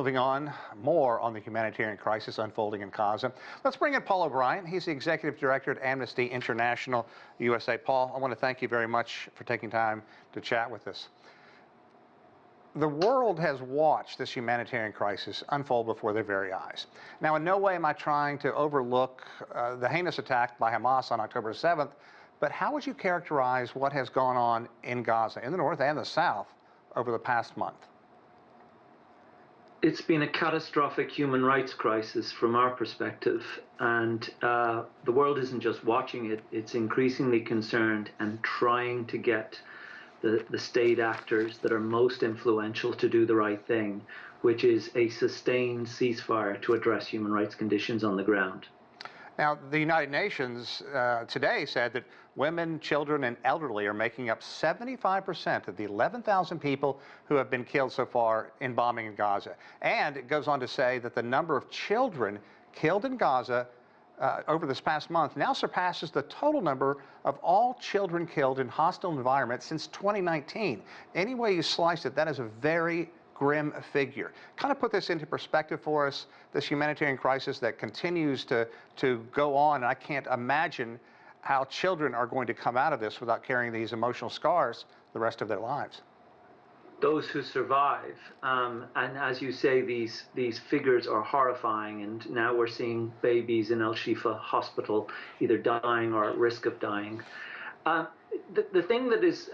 moving on, more on the humanitarian crisis unfolding in Gaza. Let's bring in Paul O'Brien. He's the Executive Director at Amnesty International USA. Paul, I want to thank you very much for taking time to chat with us. The world has watched this humanitarian crisis unfold before their very eyes. Now, in no way am I trying to overlook the heinous attack by Hamas on October 7th, but how would you characterize what has gone on in Gaza, in the north and the south, over the past month? It's been a catastrophic human rights crisis from our perspective, and the world isn't just watching it, it's increasingly concerned and trying to get the state actors that are most influential to do the right thing, which is a sustained ceasefire to address human rights conditions on the ground. Now, the United Nations today said that women, children, and elderly are making up 75% of the 11,000 people who have been killed so far in bombing in Gaza. And it goes on to say that the number of children killed in Gaza over this past month now surpasses the total number of all children killed in hostile environments since 2019. Any way you slice it, that is a very grim figure. Kind of put this into perspective for us, this humanitarian crisis that continues to go on. And I can't imagine how children are going to come out of this without carrying these emotional scars the rest of their lives. Those who survive, and as you say, these figures are horrifying, and now we're seeing babies in Al-Shifa hospital either dying or at risk of dying. The thing that is,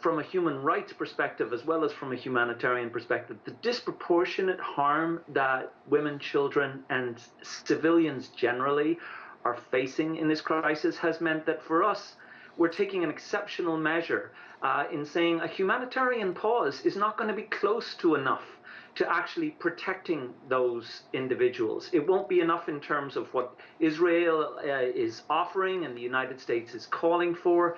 from a human rights perspective as well as from a humanitarian perspective, the disproportionate harm that women, children, and civilians generally are facing in this crisis has meant that for us, we're taking an exceptional measure in saying a humanitarian pause is not going to be close to enough to actually protecting those individuals. It won't be enough in terms of what Israel is offering and the United States is calling for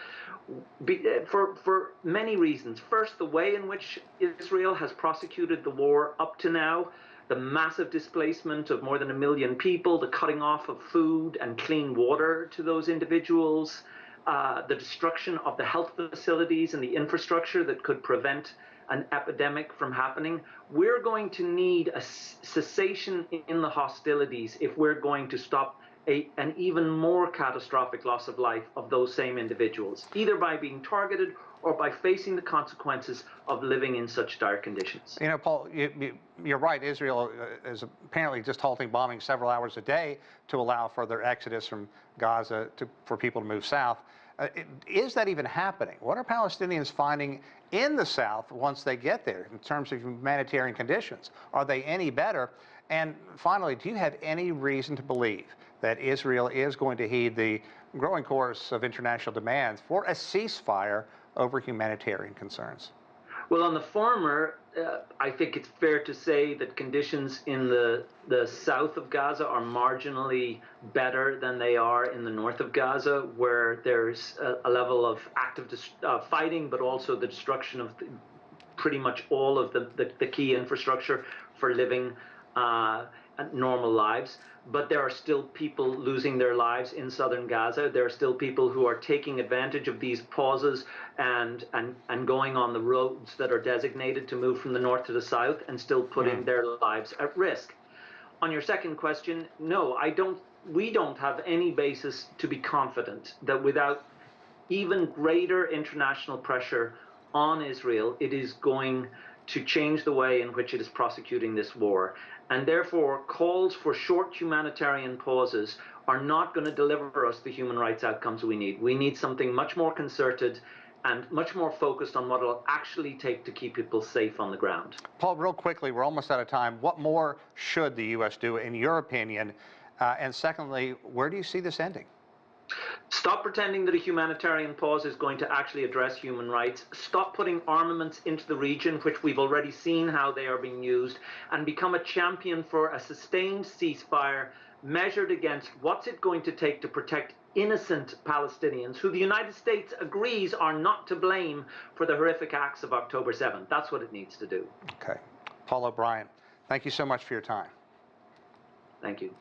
many reasons. First, the way in which Israel has prosecuted the war up to now, the massive displacement of more than 1 million people, the cutting off of food and clean water to those individuals, the destruction of the health facilities and the infrastructure that could prevent an epidemic from happening. We're going to need a cessation in the hostilities if we're going to stop an even more catastrophic loss of life of those same individuals, either by being targeted or by facing the consequences of living in such dire conditions. You know, Paul, you're right. Israel is apparently just halting bombing several hours a day to allow further exodus from Gaza for people to move south. Is that even happening? What are Palestinians finding in the south once they get there in terms of humanitarian conditions? Are they any better? And finally, do you have any reason to believe that Israel is going to heed the growing chorus of international demands for a ceasefire over humanitarian concerns? Well, on the former, I think it's fair to say that conditions in the south of Gaza are marginally better than they are in the north of Gaza, where there's a level of active fighting, but also the destruction of pretty much all of the key infrastructure for living normal lives. But there are still people losing their lives in southern Gaza. There are still people who are taking advantage of these pauses and going on the roads that are designated to move from the north to the south and still putting their lives at risk. On your second question, no, we don't have any basis to be confident that without even greater international pressure on Israel, it is going to change the way in which it is prosecuting this war. And therefore, calls for short humanitarian pauses are not going to deliver us the human rights outcomes we need. We need something much more concerted and much more focused on what it'll actually take to keep people safe on the ground. Paul, real quickly, we're almost out of time. What more should the U.S. do, in your opinion? And secondly, where do you see this ending? Stop pretending that a humanitarian pause is going to actually address human rights. Stop putting armaments into the region, which we've already seen how they are being used, and become a champion for a sustained ceasefire measured against what's it going to take to protect innocent Palestinians who the United States agrees are not to blame for the horrific acts of October 7th. That's what it needs to do. Okay. Paul O'Brien, thank you so much for your time. Thank you.